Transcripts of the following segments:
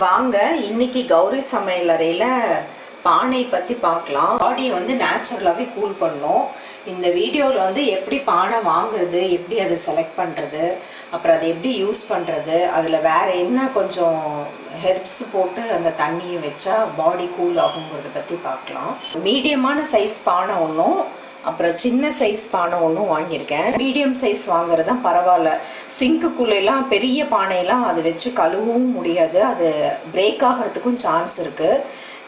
வாங்க இன்னைக்கு கௌரி சமையலறையில பானை பத்தி பார்க்கலாம். பாடியை வந்து நேச்சுரலாவே கூல் பண்ணும். இந்த வீடியோல வந்து எப்படி பானை வாங்குறது, எப்படி அதை செலக்ட் பண்றது, அப்புறம் அதை எப்படி யூஸ் பண்றது, அதுல வேற என்ன கொஞ்சம் ஹெர்ப்ஸ் போட்டு அந்த தண்ணியை வச்சா பாடி கூல் ஆகுங்கிறத பத்தி பார்க்கலாம். மீடியமான சைஸ் பானை ஒன்றும், அப்புறம் சின்ன சைஸ் பானை ஒன்றும் வாங்கியிருக்கேன். மீடியம் சைஸ் வாங்குறது தான் பரவாயில்ல. சிங்க்குள்ளெல்லாம் பெரிய பானையெல்லாம் அது வச்சு கழுவவும் முடியாது, அது பிரேக் ஆகிறதுக்கும் சான்ஸ் இருக்குது.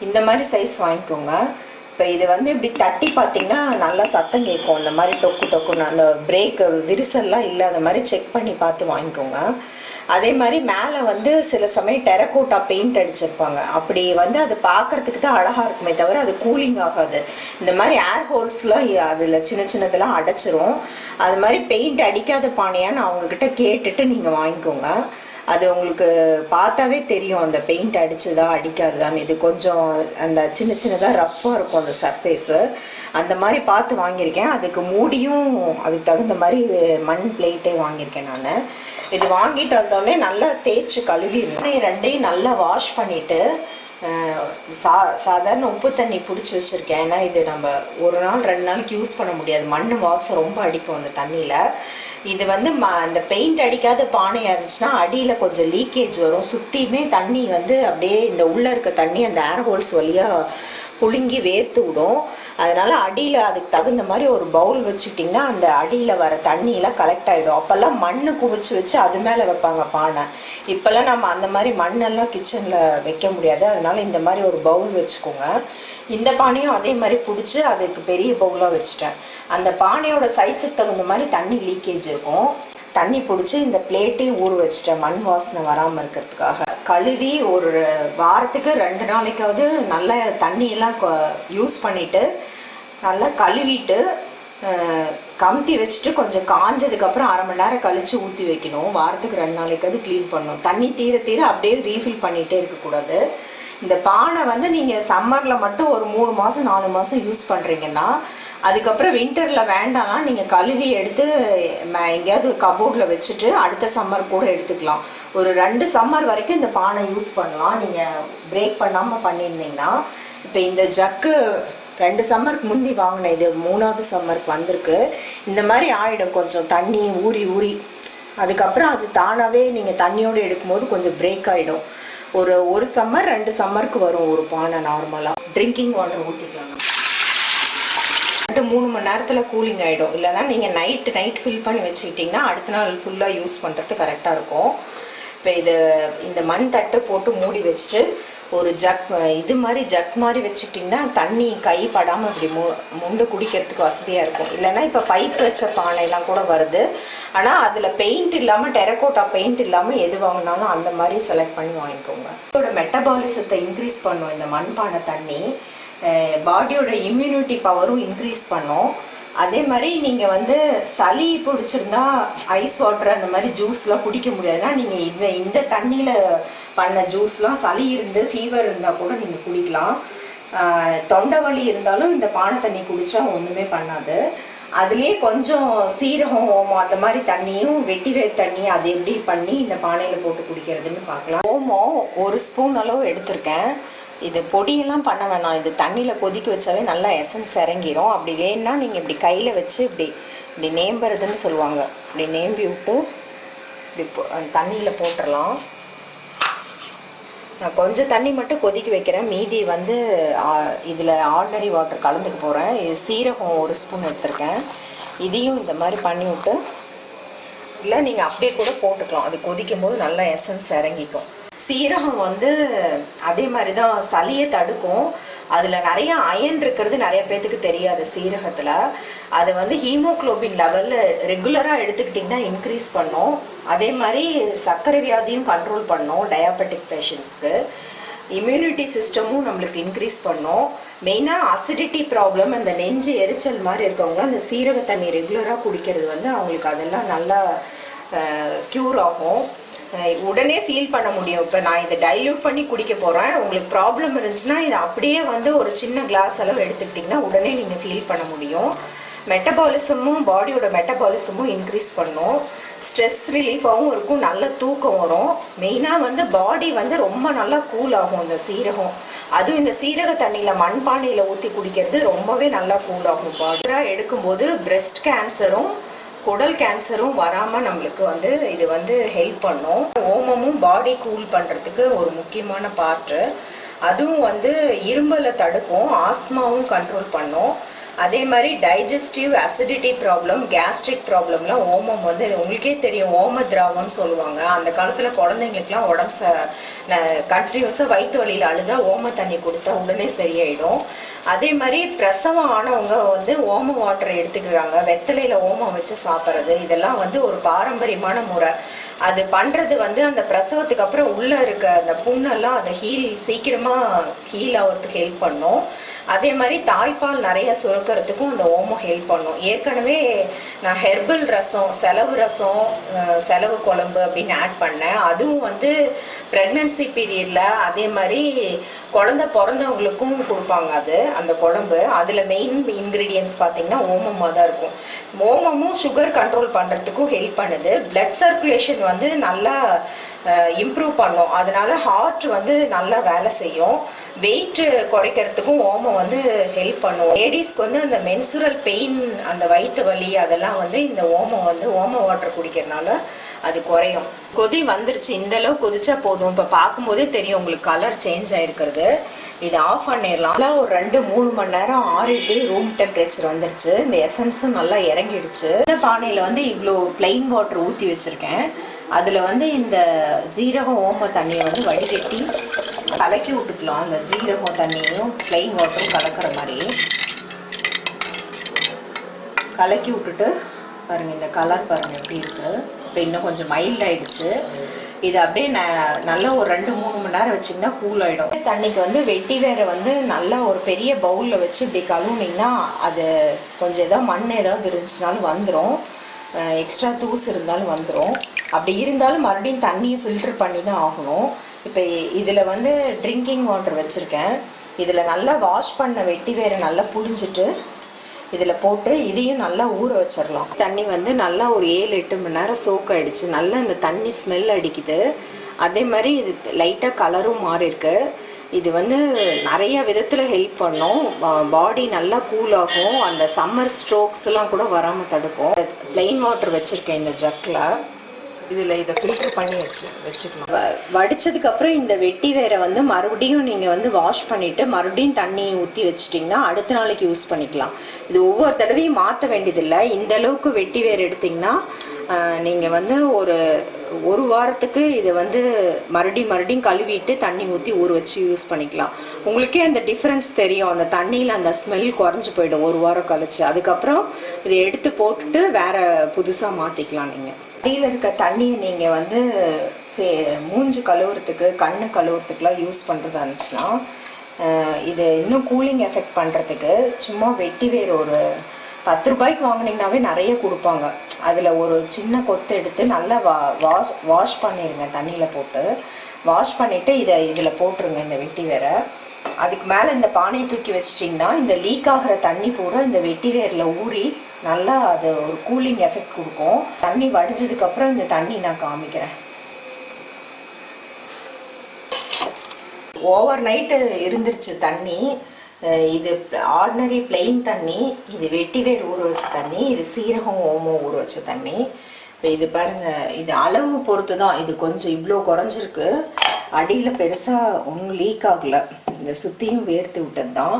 இந்த மாதிரி சைஸ் வாங்கிக்கோங்க. இப்போ இது வந்து இப்படி தட்டி பார்த்தீங்கன்னா நல்லா சத்தம் கேட்கும். இந்த மாதிரி டொக்கு டொக்குன்னு அந்த பிரேக் விரிசல்லாம் இல்லாத மாதிரி செக் பண்ணி பார்த்து வாங்கிக்கோங்க. அதே மாதிரி மேலே வந்து சில சமயம் டெரக்கோட்டா பெயிண்ட் அடிச்சிருப்பாங்க. அப்படி வந்து அது பார்க்கறதுக்கு தான் அழகாக இருக்குமே தவிர அது கூலிங் ஆகாது. இந்த மாதிரி ஏர் ஹோல்ஸ்லாம் அதில் சின்ன சின்னதெல்லாம் அடைச்சிரும். அது மாதிரி பெயிண்ட் அடிக்காத பானையான்னு அவங்கக்கிட்ட கேட்டுட்டு நீங்கள் வாங்கிக்கோங்க. அது உங்களுக்கு பார்த்தாவே தெரியும் அந்த பெயிண்ட் அடிச்சதா அடிக்காதுதான்னு. இது கொஞ்சம் அந்த சின்ன சின்னதாக ரஃப்பாக இருக்கும் அந்த சர்ஃபேஸு. அந்த மாதிரி பார்த்து வாங்கியிருக்கேன். அதுக்கு மூடியும் அதுக்கு தகுந்த மாதிரி மண் பிளேட்டே வாங்கியிருக்கேன் நான். இது வாங்கிட்டு வந்தோடனே நல்லா தேய்ச்சி கழுவிடணும். ரெண்டையும் நல்லா வாஷ் பண்ணிவிட்டு சாதாரண உப்பு தண்ணி பிடிச்சி வச்சுருக்கேன். ஏன்னா இது நம்ம ஒரு நாள் 2 நாளைக்கு யூஸ் பண்ண முடியாது, மண் வாசம் ரொம்ப அடிக்கும் அந்த தண்ணியில். இது வந்து அந்த பெயிண்ட் அடிக்காத பானையாக இருந்துச்சுன்னா அடியில் கொஞ்சம் லீக்கேஜ் வரும். சுற்றியுமே தண்ணி வந்து அப்படியே இந்த உள்ளே இருக்க தண்ணி அந்த ஏர் ஹோல்ஸ் வழியாக புழுங்கி வேர்த்து விடும். அதனால் அடியில் அதுக்கு தகுந்த மாதிரி ஒரு பவுல் வச்சுட்டிங்கன்னா அந்த அடியில் வர தண்ணியெலாம் கலெக்ட் ஆகிடும். அப்போல்லாம் மண் குவிச்சு வச்சு அது மேலே வைப்பாங்க பானை. இப்போல்லாம் நம்ம அந்த மாதிரி மண்ணெல்லாம் கிச்சனில் வைக்க முடியாது. அதனால் இந்த மாதிரி ஒரு பவுல் வச்சுக்கோங்க. இந்த பானையும் அதே மாதிரி பிடிச்சி அதுக்கு பெரிய பவுலாக வச்சுட்டேன். அந்த பானையோட சைஸுக்கு தகுந்த மாதிரி தண்ணி லீக்கேஜ் இருக்கும். தண்ணி பிடிச்சி இந்த பிளேட்டையும் ஊற வச்சுட்டேன் மண் வாசனை வராமல் இருக்கிறதுக்காக. கழுவி ஒரு வாரத்துக்கு 2 நாளைக்காவது நல்லா தண்ணியெல்லாம் யூஸ் பண்ணிவிட்டு நல்லா கழுவிட்டு கமுத்தி வச்சுட்டு கொஞ்சம் காஞ்சதுக்கப்புறம் 1/2 மணி நேரம் கழித்து ஊற்றி வைக்கணும். வாரத்துக்கு 2 நாளைக்காவது க்ளீன் பண்ணணும். தண்ணி தீர தீர அப்படியே ரீஃபில் பண்ணிகிட்டே இருக்கக்கூடாது. இந்த பானை வந்து நீங்கள் சம்மரில் மட்டும் ஒரு 3 மாதம் 4 மாதம் யூஸ் பண்ணுறீங்கன்னா, அதுக்கப்புறம் வின்டரில் வேண்டாம்னா நீங்கள் கழுவி எடுத்து எங்கேயாவது கபோர்டில் வச்சுட்டு அடுத்த சம்மர் கூட எடுத்துக்கலாம். ஒரு 2 சம்மர் வரைக்கும் இந்த பானை யூஸ் பண்ணலாம் நீங்கள் பிரேக் பண்ணாமல் பண்ணியிருந்தீங்கன்னா. இப்போ இந்த ஜக்கு 2 சம்மருக்கு முந்தி வாங்கினேன், இது 3வது சம்மருக்கு வந்திருக்கு. இந்த மாதிரி ஆகிடும், கொஞ்சம் தண்ணி ஊறி ஊறி. அதுக்கப்புறம் அது தானாகவே நீங்கள் தண்ணியோடு எடுக்கும்போது கொஞ்சம் பிரேக் ஆகிடும். ஒரு சம்மர் 2 சம்மருக்கு வரும் ஒரு பானை. நார்மலாக ட்ரிங்கிங் வாட்டர் ஊற்றிக்கலாம். 2-3 மணி நேரத்தில் கூலிங் ஆகிடும். இல்லைனா நீங்கள் நைட் ஃபில் பண்ணி வச்சுக்கிட்டிங்கன்னா அடுத்த நாள் ஃபுல்லாக யூஸ் பண்ணுறது கரெக்டாக இருக்கும். இப்போ இந்த மண் தட்டு போட்டு மூடி வச்சுட்டு ஒரு இது மாதிரி ஜக் மாதிரி வச்சுக்கிட்டிங்கன்னா தண்ணி கை படாமல் இப்படி முண்டு குடிக்கிறதுக்கு வசதியாக இருக்கும். இல்லைனா இப்போ பைப் வச்ச பானைலாம் கூட வருது. ஆனால் அதில் பெயிண்ட் இல்லாமல் டெரக்கோட்டா பெயிண்ட் இல்லாமல் எது வாங்கினாலும் அந்த மாதிரி செலக்ட் பண்ணி வாங்கிக்கோங்க. இதோட மெட்டபாலிசத்தை இன்க்ரீஸ் பண்ணும் இந்த மண்பானை தண்ணி. பாடியோட இம்யூனிட்டி பவரும் இன்க்ரீஸ் பண்ணும். அதே மாதிரி நீங்கள் வந்து சளி பிடிச்சிருந்தா ஐஸ் வாட்டர் அந்த மாதிரி ஜூஸ்லாம் குடிக்க முடியாதுன்னா நீங்கள் இந்த தண்ணியில் பண்ண ஜூஸ்லாம் சளி இருந்து ஃபீவர் இருந்தால் கூட நீங்கள் குடிக்கலாம். தொண்டை வலி இருந்தாலும் இந்த பானை தண்ணி குடித்தா ஒன்றுமே பண்ணாது. அதுலேயே கொஞ்சம் சீரகம் ஓமம் அந்த மாதிரி தண்ணியும் வெட்டி வேர் தண்ணி அது எப்படி பண்ணி இந்த பானையில் போட்டு குடிக்கிறதுன்னு பார்க்கலாம். ஓமம் 1 ஸ்பூன் அளவு எடுத்திருக்கேன். இது பொடியெல்லாம் பண்ண வேணாம், இது தண்ணியில் கொதிக்க வச்சாவே நல்லா எசன்ஸ் இறங்கிரும். அப்படி வேணுன்னா நீங்கள் இப்படி கையில் வச்சு இப்படி நேம்புறதுன்னு சொல்லுவாங்க, இப்படி நேம்பி விட்டு இப்படி தண்ணியில் போட்டுடலாம். நான் கொஞ்சம் தண்ணி மட்டும் கொதிக்க வைக்கிறேன், மீதி வந்து இதில் ஆர்டினரி வாட்டர் கலந்துக்க போகிறேன். இது சீரகம் 1 ஸ்பூன் எடுத்திருக்கேன். இதையும் இந்த மாதிரி பண்ணி விட்டு, இல்லை நீங்கள் அப்படியே கூட போட்டுக்கலாம், அது கொதிக்கும் போது நல்லா எசன்ஸ் இறங்கிக்கும். சீரகம் வந்து அதே மாதிரி தான் சளியை தடுக்கும். அதில் நிறைய அயன் இருக்கிறது நிறைய பேர்த்துக்கு தெரியாது சீரகத்தில். அது வந்து ஹீமோக்ளோபின் லெவலில் ரெகுலராக எடுத்துக்கிட்டிங்கன்னா இன்க்ரீஸ் பண்ணும். அதே மாதிரி சர்க்கரை வியாதியும் கண்ட்ரோல் பண்ணும். டயாபெட்டிக் பேஷண்ட்ஸ்க்கு இம்யூனிட்டி சிஸ்டமும் நம்மளுக்கு இன்க்ரீஸ் பண்ணும். மெயினாக அசிடிட்டி ப்ராப்ளம், அந்த நெஞ்சு எரிச்சல் மாதிரி இருக்கவங்க அந்த சீரக தண்ணி ரெகுலராக குடிக்கிறது வந்து அவங்களுக்கு அதெல்லாம் நல்லா க்யூர் ஆகும். உடனே ஃபீல் பண்ண முடியும். இப்போ நான் இதை டைல்யூட் பண்ணி குடிக்க போகிறேன். உங்களுக்கு ப்ராப்ளம் இருந்துச்சுன்னா இதை அப்படியே வந்து ஒரு சின்ன கிளாஸ் அளவு எடுத்துக்கிட்டிங்கன்னா உடனே நீங்கள் ஃபீல் பண்ண முடியும். மெட்டபாலிசமும் பாடியோட மெட்டபாலிசமும் இன்க்ரீஸ் பண்ணும். ஸ்ட்ரெஸ் ரிலீஃபாகவும் இருக்கும், நல்ல தூக்கம் வரும். மெயினாக வந்து பாடி வந்து ரொம்ப நல்லா கூல் ஆகும் இந்த சீரகம். அதுவும் இந்த சீரக தண்ணியில் மண்பானையில் ஊற்றி குடிக்கிறது ரொம்பவே நல்லா கூல் ஆகும். பாடியாக எடுக்கும்போது பிரெஸ்ட் கேன்சரும் குடல் கேன்சரும் வராமல் நம்மளுக்கு வந்து இது வந்து ஹெல்ப் பண்ணும். ஓமமும் பாடி கூல் பண்ணுறதுக்கு ஒரு முக்கியமான பார்ட்டு. அதுவும் வந்து இரும்பலை தடுக்கும், ஆஸ்மாவும் கண்ட்ரோல் பண்ணும். அதே மாதிரி டைஜஸ்டிவ் அசிடிட்டி ப்ராப்ளம், கேஸ்ட்ரிக் ப்ராப்ளம்லாம் ஓமம் வந்து உங்களுக்கே தெரியும், ஓம திராவம்னு சொல்லுவாங்க. அந்த காலத்தில் குழந்தைங்களுக்குலாம் உடம்பு கண்டினியூஸாக வயிற்று வலியில் அழுதா ஓம தண்ணி கொடுத்தா உடனே சரியாயிடும். அதே மாதிரி பிரசவம் ஆனவங்க வந்து ஓம வாட்டரை எடுத்துக்கிறாங்க, வெத்தலையில் ஓமம் வச்சு சாப்பிட்றது, இதெல்லாம் வந்து ஒரு பாரம்பரியமான முறை. அது பண்ணுறது வந்து அந்த பிரசவத்துக்கு அப்புறம் உள்ளே இருக்க அந்த புண்ணெல்லாம் அதை சீக்கிரமாக ஹீல் ஆகிறதுக்கு ஹெல்ப் பண்ணும். அதே மாதிரி தாய்ப்பால் நிறைய சுரக்கிறதுக்கும் இந்த ஓமம் ஹெல்ப் பண்ணும். ஏற்கனவே நான் ஹெர்பல் ரசம், செலவு குழம்பு அப்படின்னு ஆட் பண்ணேன். அதுவும் வந்து ப்ரெக்னன்சி பீரியடில் அதே மாதிரி குழந்தை பிறந்தவங்களுக்கும் கொடுப்பாங்க. அந்த குழம்பு அதில் மெயின் இன்க்ரீடியன்ட்ஸ் பார்த்திங்கன்னா ஓமமாக தான் இருக்கும். ஓமமும் சுகர் கண்ட்ரோல் பண்ணுறதுக்கும் ஹெல்ப் பண்ணுது. பிளட் சர்க்குலேஷன் வந்து நல்லா இம்ப்ரூவ் பண்ணும். அதனால ஹார்ட் வந்து நல்லா வேலை செய்யும். வெயிட் குறைக்கிறதுக்கும் ஓமம் வந்து ஹெல்ப் பண்ணும். லேடிஸ்க்கு வந்து அந்த மென்சுரல் பெயின், அந்த வயிற்று வலி அதெல்லாம் வந்து இந்த ஓம வாட்டர் குடிக்கிறதுனால அது குறையும். கொதி வந்துருச்சு, இந்த அளவு கொதிச்சா போதும். இப்போ பார்க்கும்போதே தெரியும் உங்களுக்கு கலர் சேஞ்ச் ஆகிருக்கிறது. இதை ஆஃப் பண்ணிடலாம். நல்லா ஒரு 2-3 மணி நேரம் ஆறிட்டு ரூம் டெம்பரேச்சர் வந்துருச்சு. இந்த எசன்ஸும் நல்லா இறங்கிடுச்சு. இந்த பானையில் வந்து இவ்வளோ பிளெயின் வாட்டர் ஊற்றி வச்சுருக்கேன். அதில் வந்து இந்த ஜீரகம் ஓம தண்ணியை வந்து வடிகட்டி கலக்கி விட்டுக்கலாம். அந்த ஜீரகம் தண்ணியும் பிளெயின் வாட்டரும் கலக்கிற மாதிரி கலக்கி விட்டுட்டு பாருங்கள், இந்த கலர் பாருங்கள் எப்படி இருக்குது. இப்போ இன்னும் கொஞ்சம் மைல்ட் ஆகிடுச்சு. இது அப்படியே நல்லா ஒரு 2-3 மணி நேரம் வச்சிங்கன்னா கூல் ஆகிடும். தண்ணிக்கு வந்து வெட்டி வேற வந்து நல்லா ஒரு பெரிய பவுலில் வச்சு இப்படி கழுவுனிங்கன்னா அது கொஞ்சம் ஏதாவது மண் ஏதாவது இருந்துச்சுனாலும் வந்துடும், எக்ஸ்ட்ரா தூசு இருந்தாலும் வந்துடும். அப்படி இருந்தாலும் மறுபடியும் தண்ணியை ஃபில்டர் பண்ணி தான் ஆகணும். இப்போ இதில் வந்து ட்ரிங்கிங் வாட்டர் வச்சுருக்கேன். இதில் நல்லா வாஷ் பண்ண வெட்டி வேறு நல்லா புழிஞ்சிட்டு இதில் போட்டு இதையும் நல்லா ஊற வச்சிடலாம். தண்ணி வந்து நல்லா ஒரு 7-8 மணி நேரம் சோக் ஆகிடுச்சு. நல்லா இந்த தண்ணி ஸ்மெல் அடிக்குது. அதே மாதிரி இது லைட்டாக கலரும் மாறி இருக்கு. இது வந்து நிறைய விதத்தில் ஹெல்ப் பண்ணும். பாடி நல்லா கூல் ஆகும். அந்த சம்மர் ஸ்ட்ரோக்ஸ்லாம் கூட வராமல் தடுக்கும். ப்ளெயின் வாட்டர் வச்சுருக்கேன் இந்த ஜக்கில். இதில் இதை ஃபில்டர் பண்ணி வச்சுக்கலாம். வடித்ததுக்கப்புறம் இந்த வெட்டி வேரை வந்து மறுபடியும் நீங்கள் வந்து வாஷ் பண்ணிவிட்டு மறுபடியும் தண்ணி ஊற்றி வச்சிட்டிங்கன்னா அடுத்த நாளைக்கு யூஸ் பண்ணிக்கலாம். இது ஒவ்வொரு தடவையும் மாற்ற வேண்டியதில்லை. இந்த அளவுக்கு வெட்டி வேர் எடுத்திங்கன்னா நீங்கள் வந்து ஒரு வாரத்துக்கு இதை வந்து மறுபடியும் கழுவிட்டு தண்ணி ஊற்றி ஊற வச்சு யூஸ் பண்ணிக்கலாம். உங்களுக்கே அந்த டிஃப்ரென்ஸ் தெரியும். அந்த தண்ணியில் அந்த ஸ்மெல் குறைஞ்சி போயிடும் ஒரு வாரம் கழிச்சு. அதுக்கப்புறம் இதை எடுத்து போட்டுட்டு வேறு புதுசாக மாற்றிக்கலாம். நீங்கள் அடியில் இருக்க தண்ணியை நீங்கள் வந்து மூஞ்சி கழுவுறதுக்கு, கண்ணு கழுவுறதுக்குலாம் யூஸ் பண்ணுறதா இருந்துச்சுன்னா இது இன்னும் கூலிங் எஃபெக்ட் பண்ணுறதுக்கு சும்மா வெட்டி வேறு ஒரு 10 ரூபாய்க்கு வாங்கினீங்கன்னாவே நிறைய கொடுப்பாங்க. அதில் ஒரு சின்ன கொத்து எடுத்து நல்லா வாஷ் பண்ணிடுங்க. தண்ணியில் போட்டு வாஷ் பண்ணிவிட்டு இதில் போட்டுருங்க இந்த வெட்டி வேரை. அதுக்கு மேலே இந்த பானையை தூக்கி வச்சிட்டிங்கன்னா இந்த லீக் ஆகிற தண்ணி பூரா இந்த வெட்டி வேரில் ஊறி நல்லா அது ஒரு கூலிங் எஃபெக்ட் கொடுக்கும். தண்ணி வடிஞ்சதுக்கப்புறம் இந்த தண்ணி நான் காமிக்கிறேன். ஓவர் நைட்டு இருந்துருச்சு தண்ணி. இது ஆர்டினரி பிளெயின் தண்ணி, இது வெட்டி வேர் ஊற வச்ச தண்ணி, இது சீரகம் ஓமம் ஊற வச்ச தண்ணி. இப்போ இது பாருங்கள், இது அளவு பொறுத்து தான். இது கொஞ்சம் இவ்வளோ குறைஞ்சிருக்கு. அடியில் பெருசாக ஒன்றும் லீக் ஆகலை. இந்த சுற்றியும் வேர்த்து விட்டது தான்.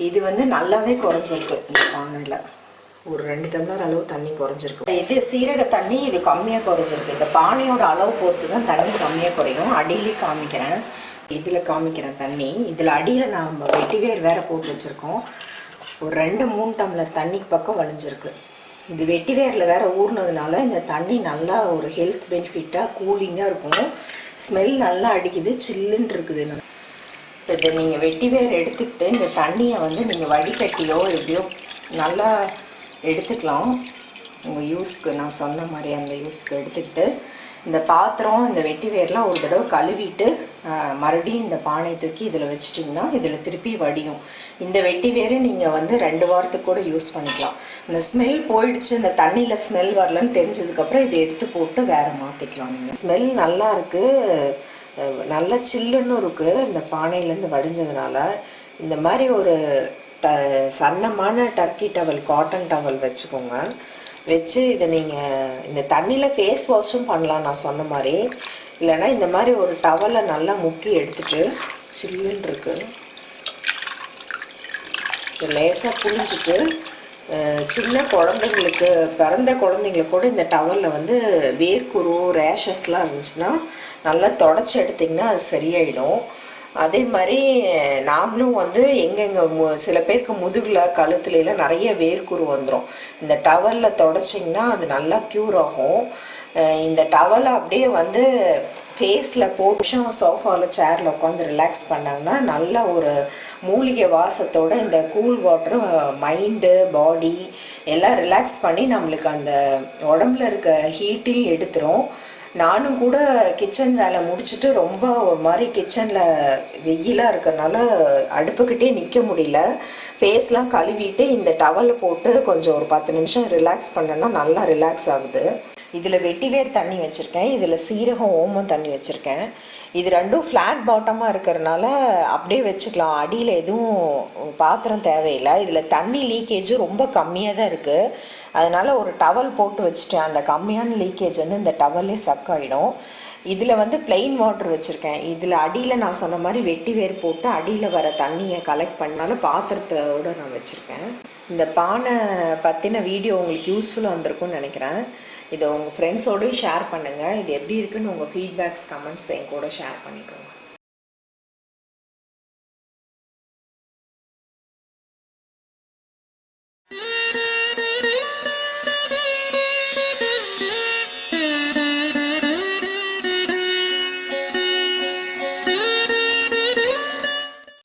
இது வந்து நல்லாவே குறைஞ்சிருக்கு. இந்த பானையில் ஒரு 2 டம்ளர் அளவு தண்ணி குறைஞ்சிருக்கு. இது சீரக தண்ணி, இது கம்மியாக குறைஞ்சிருக்கு. இந்த பானையோட அளவு பொறுத்து தான் தண்ணி கம்மியாக குறையும். அடியிலே காமிக்கிறேன், இதில் காமிக்கிறேன் தண்ணி. இதில் அடியில் நாம் வெட்டி வேர் வேறு போட்டு வச்சுருக்கோம். ஒரு 2-3 டம்ளர் தண்ணிக்கு பக்கம் வலிஞ்சிருக்கு. இது வெட்டி வேரில் வேறு ஊறினதுனால இந்த தண்ணி நல்லா ஒரு ஹெல்த் பெனிஃபிட்டாக கூலிங்காக இருக்கும். ஸ்மெல் நல்லா அடிக்குது, சில்லுன்னு இருக்குது. இதை நீங்கள் வெட்டி வேர் எடுத்துக்கிட்டு இந்த தண்ணியை வந்து நீங்கள் வடிகட்டியோ எப்படியோ நல்லா எடுத்துக்கலாம். உங்கள் யூஸ்க்கு நான் சொன்ன மாதிரி அந்த யூஸ்க்கு எடுத்துக்கிட்டு இந்த பாத்திரம், இந்த வெட்டி வேர்லாம் ஒரு தடவை கழுவிட்டு மறுபடியும் இந்த பானை தூக்கி இதில் வச்சிட்டிங்கன்னா இதில் திருப்பி வடியும். இந்த வெட்டி வேறு நீங்கள் வந்து 2 வாரத்துக்கு கூட யூஸ் பண்ணிக்கலாம். இந்த ஸ்மெல் போயிடுச்சு, இந்த தண்ணியில் ஸ்மெல் வரலன்னு தெரிஞ்சதுக்கப்புறம் இதை எடுத்து போட்டு வேறு மாற்றிக்கலாம். நீங்கள் ஸ்மெல் நல்லா இருக்குது, நல்லா சில்லுன்னு இருக்குது இந்த பானையிலேருந்து வடிஞ்சதுனால. இந்த மாதிரி ஒரு சன்னமான டர்க்கி டவல், காட்டன் டவல் வச்சுக்கோங்க. வச்சு இதை நீங்கள் இந்த தண்ணியில் ஃபேஸ் வாஷும் பண்ணலாம் நான் சொன்ன மாதிரி. இல்லைன்னா இந்த மாதிரி ஒரு டவலை நல்லா முக்கி எடுத்துட்டு, சில்லுன்னு இருக்குது, லேசாக புழிஞ்சிட்டு சின்ன குழந்தைங்களுக்கு, பிறந்த குழந்தைங்களுக்கு கூட இந்த டவலில் வந்து வேர்க்குரு ரேஷஸ்லாம் இருந்துச்சுன்னா நல்லா தொடச்சி எடுத்திங்கன்னா அது சரியாயிடும். அதே மாதிரி நாமளும் வந்து எங்கெங்கே சில பேருக்கு முதுகில் கழுத்துலாம் நிறைய வேர்க்குரு வந்துடும். இந்த டவலில் தொடச்சிங்கன்னா அது நல்லா க்யூர் ஆகும். இந்த டவலை அப்படியே வந்து ஃபேஸில் போட்டு சோஃபாவில் சேரில் உட்காந்து ரிலாக்ஸ் பண்ணாங்கன்னா நல்ல ஒரு மூலிகை வாசத்தோடு இந்த கூல் வாட்டர் மைண்டு பாடி எல்லாம் ரிலாக்ஸ் பண்ணி நம்மளுக்கு அந்த உடம்புல இருக்க ஹீட்டையும் எடுத்துரும். நானும் கூட கிச்சன் வேலை முடிச்சுட்டு ரொம்ப ஒரு மாதிரி கிச்சனில் வெயிலாக இருக்கிறதுனால அடுப்புக்கிட்டே நிற்க முடியல. ஃபேஸ்லாம் கழுவிட்டு இந்த டவலை போட்டு கொஞ்சம் ஒரு 10 நிமிஷம் ரிலாக்ஸ் பண்ணேன்னா நல்லா ரிலாக்ஸ் ஆகுது. இதில் வெட்டிவேர் தண்ணி வச்சுருக்கேன், இதில் சீரகம் ஓமம் தண்ணி வச்சுருக்கேன். இது ரெண்டும் ஃப்ளாட் பாட்டமாக இருக்கிறதுனால அப்படியே வச்சுக்கலாம், அடியில் எதுவும் பாத்திரம் தேவையில்லை. இதில் தண்ணி லீக்கேஜும் ரொம்ப கம்மியாக தான் இருக்குது. அதனால் ஒரு டவல் போட்டு வச்சுட்டேன், அந்த கம்மியான லீக்கேஜ் வந்து இந்த டவல்லே சக் ஆகிடும். இதில் வந்து பிளெயின் வாட்டர் வச்சுருக்கேன். இதில் அடியில் நான் சொன்ன மாதிரி வெட்டி வேர் போட்டு அடியில் வர தண்ணியை கலெக்ட் பண்ணாலும் பாத்திரத்தோடு நான் வச்சுருக்கேன். இந்த பானை பற்றின வீடியோ உங்களுக்கு யூஸ்ஃபுல்லாக வந்திருக்கும்னு நினைக்கிறேன். இதை உங்கள் ஃப்ரெண்ட்ஸோடய ஷேர் பண்ணுங்கள். இது எப்படி இருக்குன்னு உங்கள் ஃபீட்பேக்ஸ் கமெண்ட்ஸ் என் கூட ஷேர் பண்ணிக்கோங்க.